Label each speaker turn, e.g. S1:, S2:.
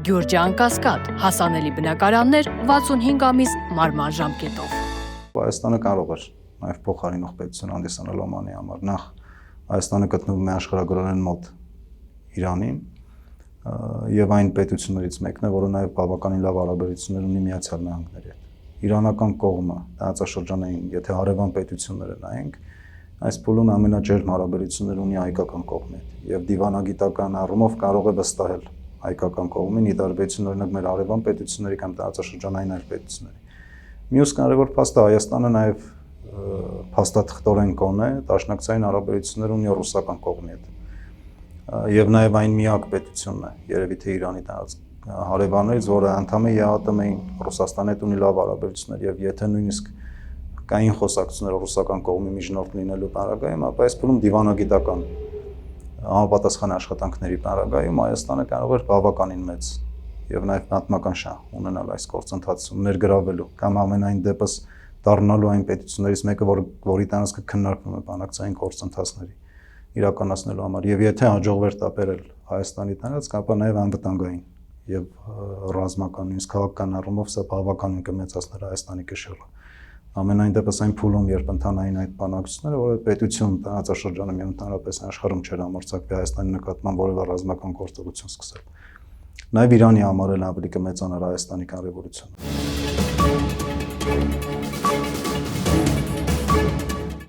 S1: Գյուրջան Կասկադ, հասանելի բնակարաններ 65 ամիս մարման ժամկետով։
S2: Հայաստանը կարող էր նաև փոխարինող պետություն հանդիսանալ Օմանի համար։ Նախ Հայաստանը գտնվում է աշխարհագրորեն մոտ Իրանին եւ այն պետություններից մեկն է, որը նաև բավականին լավ հարաբերություններ ունի Միացյալ Նահանգների հետ։ Իրանական կողմը, տարածաշրջանային, եթե հարևան պետությունները նայենք, այս փուլում ամենաջերմ հարաբերություններ ունի հայկական կողմի հետ եւ դիվանագիտական առումով կարող է վստահել հայկական կողմին ի տարբերություն օրինակ մեր հարևան պետությունների կամ տարածաշրջանային այլ պետությունների։ Մյուս կարևոր փաստը Հայաստանը նաև փաստաթղթորեն կոնե դաշնակցային հարաբերություններ ունի ռուսական կողմի հետ։ Եվ նաև այն միակ պետությունն է, երևի թե Իրանի հարևաններից, որը անդամ է ԵԱՏՄ-ին, Ռուսաստանի հետ ունի լավ հարաբերություններ եւ եթե նույնիսկ կային խոսակցություններ ռուսական կողմի միջնորդ լինելու պարագայում, ապա այս փուլում դիվանագիտական համապատասխան աշխատանքների պարագայում Հայաստանը կարող էր բավականին մեծ եւ նաեւ պատմական շահ ունենալ այս գործընթացում ներգրավելու կամ ամենայն դեպս դառնալու այն պետություններից մեկը, որի տարածքը քննարկվում է բանակցային գործընթացների իրականացնելու համար եւ եթե հաջողվեր տապերել Հայաստանի տարածք, ապա նաեւ անվտանգային եւ ռազմական նույնիսկ քաղաքական առումով սա բավականին կմեծացներ Հայաստանի կշռը։ Ամենայն դեպս այն փուլում, երբ ընթանային այդ բանակցությունները, որը պետություն տարածաշրջանում եւ ընդհանրապես աշխարհում չէր համարձակվի Հայաստանի նկատմամբ որևէ ռազմական գործողություն սկսել։ Նաեւ Իրանի համար էլ ավելի կմեծանար Հայաստանի կարևորությունը։